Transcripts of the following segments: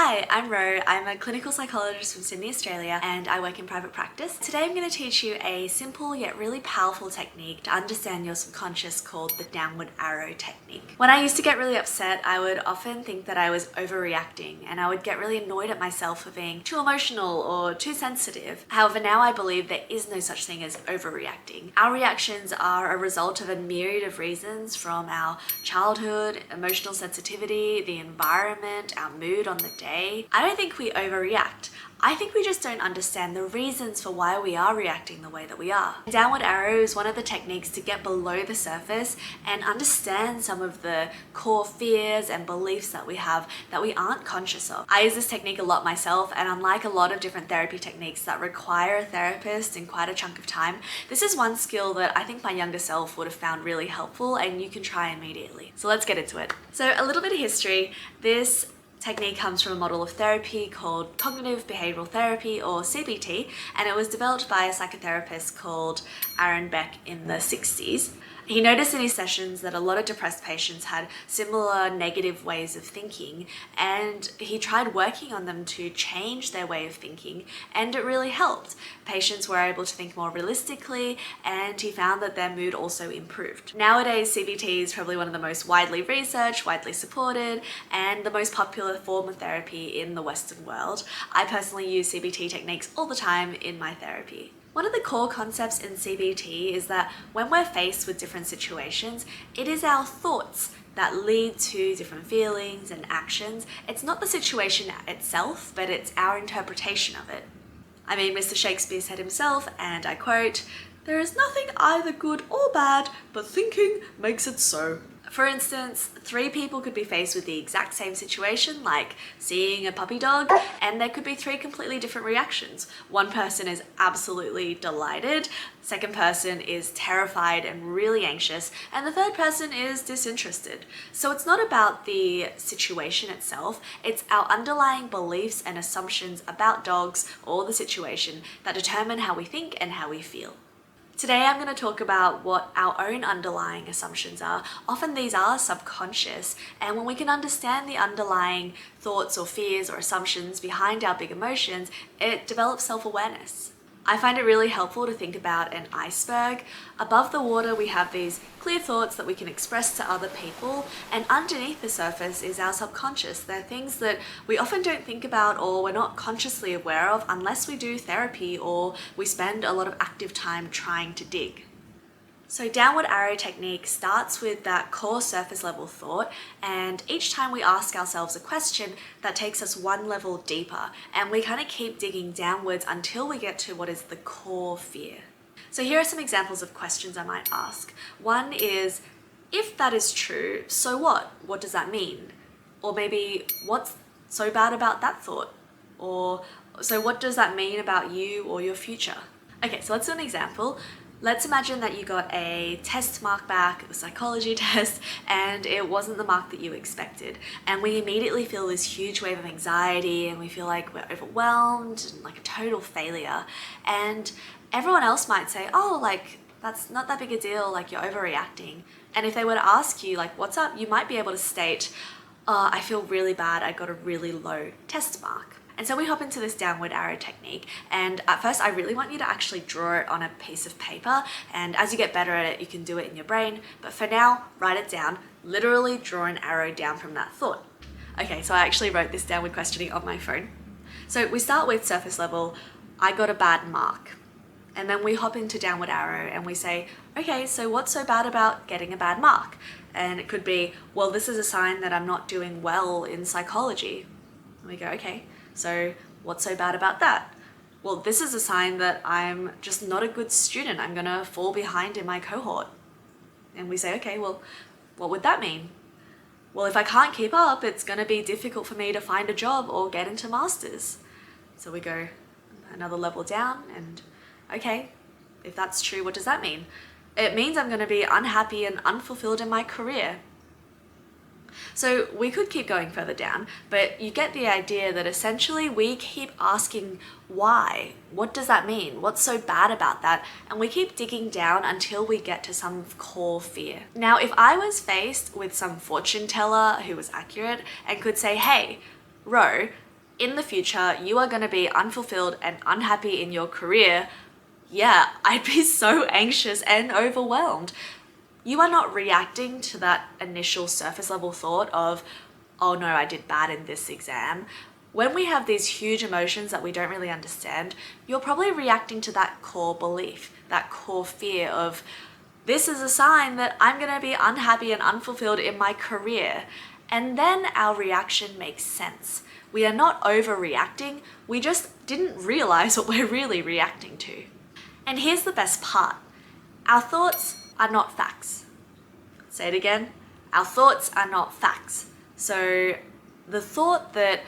Hi, I'm Ro. I'm a clinical psychologist from Sydney, Australia, and I work in private practice. Today I'm going to teach you a simple yet really powerful technique to understand your subconscious called the downward arrow technique. When I used to get really upset, I would often think that I was overreacting and I would get really annoyed at myself for being too emotional or too sensitive. However, now I believe there is no such thing as overreacting. Our reactions are a result of a myriad of reasons, from our childhood, emotional sensitivity, the environment, our mood on the day. I don't think we overreact. I think we just don't understand the reasons for why we are reacting the way that we are. Downward arrow is one of the techniques to get below the surface and understand some of the core fears and beliefs that we have that we aren't conscious of. I use this technique a lot myself, and unlike a lot of different therapy techniques that require a therapist in quite a chunk of time, this is one skill that I think my younger self would have found really helpful and you can try immediately. So let's get into it. So a little bit of history. This technique comes from a model of therapy called Cognitive Behavioural Therapy, or CBT, and it was developed by a psychotherapist called Beck in the 60s. He noticed in his sessions that a lot of depressed patients had similar negative ways of thinking, and he tried working on them to change their way of thinking, and it really helped. Patients were able to think more realistically, and he found that their mood also improved. Nowadays, CBT is probably one of the most widely researched, widely supported, and the most popular form of therapy in the Western world. I personally use CBT techniques all the time in my therapy. One of the core concepts in CBT is that when we're faced with different situations, it is our thoughts that lead to different feelings and actions. It's not the situation itself, but it's our interpretation of it. I mean, Mr. Shakespeare said himself, and I quote, "There is nothing either good or bad, but thinking makes it so." For instance, three people could be faced with the exact same situation, like seeing a puppy dog, and there could be three completely different reactions. One person is absolutely delighted, second person is terrified and really anxious, and the third person is disinterested. So it's not about the situation itself, it's our underlying beliefs and assumptions about dogs or the situation that determine how we think and how we feel. Today I'm going to talk about what our own underlying assumptions are. Often these are subconscious, and when we can understand the underlying thoughts or fears or assumptions behind our big emotions, it develops self-awareness. I find it really helpful to think about an iceberg. Above the water we have these clear thoughts that we can express to other people, and underneath the surface is our subconscious. They're things that we often don't think about or we're not consciously aware of unless we do therapy or we spend a lot of active time trying to dig. So downward arrow technique starts with that core surface level thought, and each time we ask ourselves a question, that takes us one level deeper, and we kind of keep digging downwards until we get to what is the core fear. So here are some examples of questions I might ask. One is, if that is true, so what? What does that mean? Or maybe, what's so bad about that thought? Or, so what does that mean about you or your future? Okay, so let's do an example. Let's imagine that you got a test mark back, a psychology test, and it wasn't the mark that you expected. And we immediately feel this huge wave of anxiety, and we feel like we're overwhelmed and like a total failure. And everyone else might say, oh, like, that's not that big a deal, like you're overreacting. And if they were to ask you, like, what's up? You might be able to state, oh, I feel really bad, I got a really low test mark. And so we hop into this downward arrow technique, and at first I really want you to actually draw it on a piece of paper, and as you get better at it you can do it in your brain, but for now write it down, literally draw an arrow down from that thought. Okay, so I actually wrote this down with questioning on my phone. So we start with surface level, I got a bad mark, and then we hop into downward arrow and we say, okay, so what's so bad about getting a bad mark? And it could be, well, this is a sign that I'm not doing well in psychology. And we go, okay, so what's so bad about that? Well, this is a sign that I'm just not a good student. I'm gonna fall behind in my cohort. And we say, okay, well, what would that mean? Well, if I can't keep up, it's gonna be difficult for me to find a job or get into masters. So we go another level down, and okay, if that's true, what does that mean? It means I'm gonna be unhappy and unfulfilled in my career. So we could keep going further down, but you get the idea that essentially we keep asking why. What does that mean? What's so bad about that? And we keep digging down until we get to some core fear. Now, if I was faced with some fortune teller who was accurate and could say, hey, Ro, in the future you are going to be unfulfilled and unhappy in your career, yeah, I'd be so anxious and overwhelmed. You are not reacting to that initial surface level thought of, oh no, I did bad in this exam. When we have these huge emotions that we don't really understand, you're probably reacting to that core belief, that core fear of, this is a sign that I'm going to be unhappy and unfulfilled in my career. And then our reaction makes sense. We are not overreacting, we just didn't realize what we're really reacting to. And here's the best part. Our thoughts are not facts. Say it again. Our thoughts are not facts. So the thought that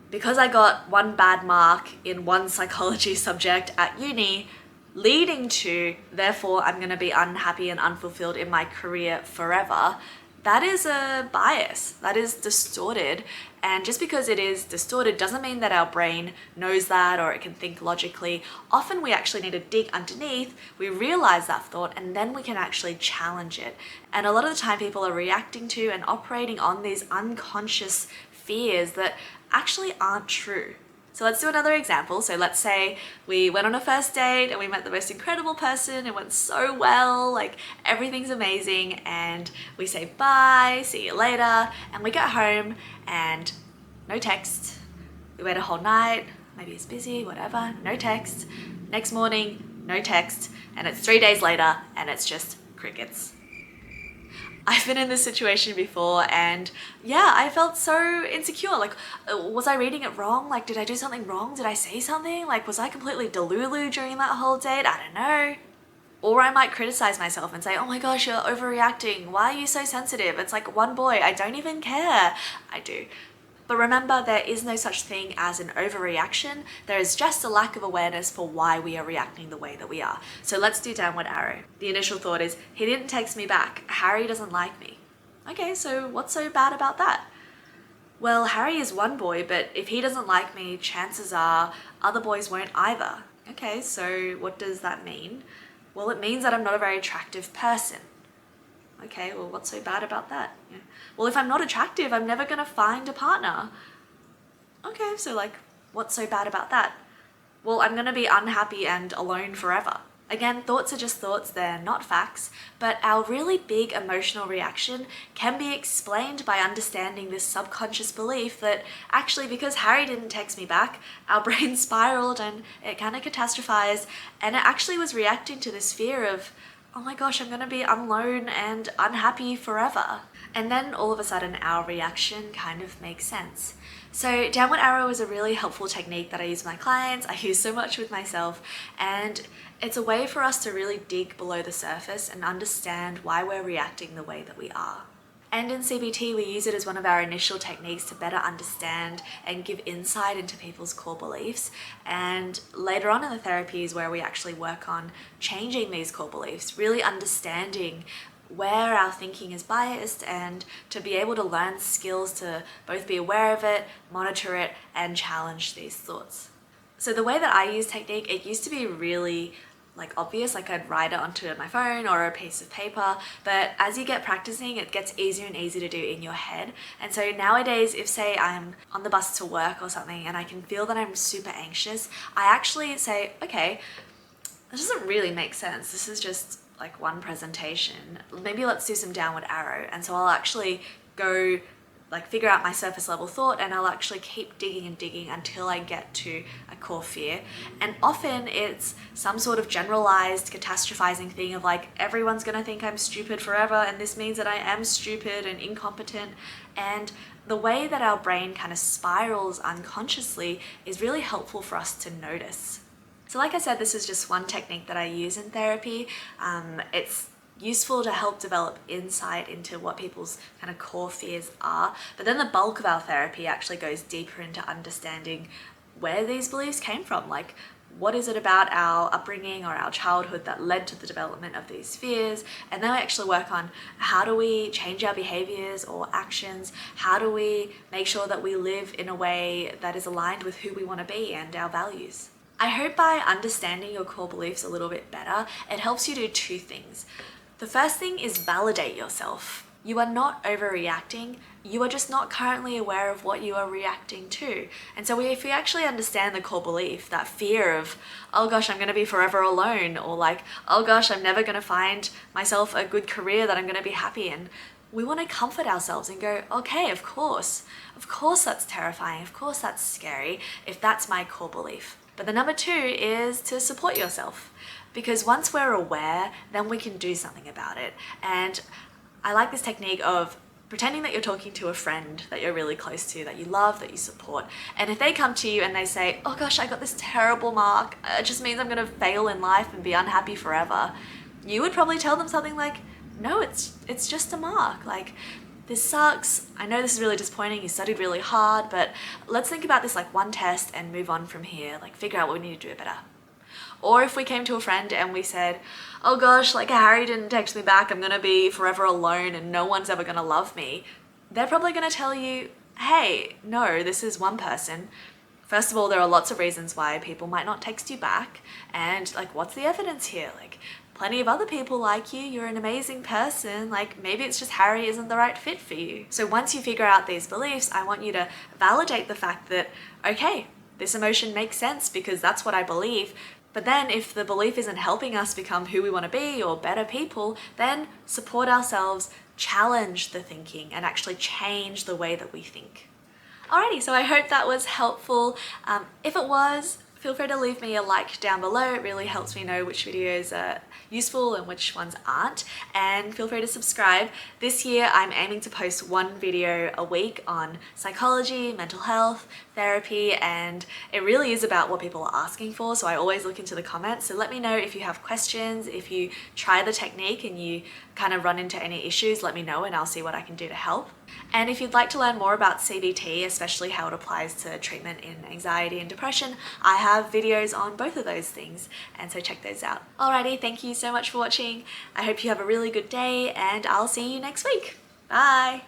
because I got one bad mark in one psychology subject at uni, leading to, therefore, I'm going to be unhappy and unfulfilled in my career forever, that is a bias. That is distorted. And just because it is distorted doesn't mean that our brain knows that or it can think logically. Often we actually need to dig underneath, we realize that thought, and then we can actually challenge it. And a lot of the time people are reacting to and operating on these unconscious fears that actually aren't true. So let's do another example. So let's say we went on a first date and we met the most incredible person. It went so well, like everything's amazing, and we say bye, see you later, and we get home and no text. We wait a whole night, maybe it's busy, whatever, no text. Next morning, no text, and it's 3 days later and it's just crickets. I've been in this situation before, and yeah, I felt so insecure. Like, was I reading it wrong? Like, did I do something wrong? Did I say something? Like, was I completely delulu during that whole date? I don't know. Or I might criticize myself and say, oh my gosh, you're overreacting. Why are you so sensitive? It's like one boy, I don't even care. I do. But remember, there is no such thing as an overreaction. There is just a lack of awareness for why we are reacting the way that we are. So let's do downward arrow. The initial thought is, he didn't text me back. Harry doesn't like me. Okay, so what's so bad about that? Well, Harry is one boy, but if he doesn't like me, chances are other boys won't either. Okay, so what does that mean? Well, it means that I'm not a very attractive person. Okay, well, what's so bad about that? Yeah. Well, if I'm not attractive, I'm never gonna find a partner. Okay, so like, what's so bad about that? Well, I'm gonna be unhappy and alone forever. Again, thoughts are just thoughts, they're not facts, but our really big emotional reaction can be explained by understanding this subconscious belief that actually because Harry didn't text me back, our brain spiraled and it kind of catastrophized, and it actually was reacting to this fear of, oh my gosh, I'm gonna be alone and unhappy forever. And then all of a sudden our reaction kind of makes sense. So downward arrow is a really helpful technique that I use with my clients, I use so much with myself, and it's a way for us to really dig below the surface and understand why we're reacting the way that we are. And in CBT, we use it as one of our initial techniques to better understand and give insight into people's core beliefs. And later on in the therapy is where we actually work on changing these core beliefs, really understanding where our thinking is biased and to be able to learn skills to both be aware of it, monitor it, and challenge these thoughts. So the way that I use technique, it used to be really obvious, like I'd write it onto my phone or a piece of paper, but as you get practicing, it gets easier and easier to do in your head. And so nowadays, if say I'm on the bus to work or something and I can feel that I'm super anxious, I actually say, okay, this doesn't really make sense. This is just like one presentation. Maybe let's do some downward arrow. And so I'll actually go figure out my surface level thought, and I'll actually keep digging and digging until I get to a core fear. And often it's some sort of generalized catastrophizing thing of like, everyone's gonna think I'm stupid forever, and this means that I am stupid and incompetent. And the way that our brain kind of spirals unconsciously is really helpful for us to notice. So like I said, this is just one technique that I use in therapy. It's useful to help develop insight into what people's kind of core fears are. But then the bulk of our therapy actually goes deeper into understanding where these beliefs came from. Like, what is it about our upbringing or our childhood that led to the development of these fears? And then we actually work on how do we change our behaviors or actions? How do we make sure that we live in a way that is aligned with who we want to be and our values? I hope by understanding your core beliefs a little bit better, it helps you do two things. The first thing is validate yourself. You are not overreacting, you are just not currently aware of what you are reacting to. And so if we actually understand the core belief, that fear of, oh gosh, I'm gonna be forever alone, or like, oh gosh, I'm never gonna find myself a good career that I'm gonna be happy in, we wanna comfort ourselves and go, okay, of course that's terrifying, of course that's scary, if that's my core belief. But the number two is to support yourself. Because once we're aware, then we can do something about it. And I like this technique of pretending that you're talking to a friend that you're really close to, that you love, that you support. And if they come to you and they say, oh gosh, I got this terrible mark, it just means I'm gonna fail in life and be unhappy forever, you would probably tell them something like, no, it's just a mark. Like, this sucks. I know this is really disappointing. You studied really hard, but let's think about this like one test and move on from here. Like, figure out what we need to do better. Or if we came to a friend and we said, oh gosh, like Harry didn't text me back, I'm gonna be forever alone and no one's ever gonna love me, they're probably gonna tell you, hey, no, this is one person. First of all, there are lots of reasons why people might not text you back, and like, what's the evidence here? Like, plenty of other people like you, you're an amazing person, like maybe it's just Harry isn't the right fit for you. So once you figure out these beliefs, I want you to validate the fact that, okay, this emotion makes sense because that's what I believe. But then if the belief isn't helping us become who we want to be or better people, then support ourselves, challenge the thinking, and actually change the way that we think. Alrighty, so I hope that was helpful. If it was, feel free to leave me a like down below. It really helps me know which videos are useful and which ones aren't. And feel free to subscribe. This year I'm aiming to post one video a week on psychology, mental health, therapy, and it really is about what people are asking for. So I always look into the comments. So let me know if you have questions, if you try the technique and you kind of run into any issues, let me know and I'll see what I can do to help. And if you'd like to learn more about CBT, especially how it applies to treatment in anxiety and depression, I have videos on both of those things, and so check those out. Alrighty, thank you so much for watching. I hope you have a really good day and I'll see you next week. Bye!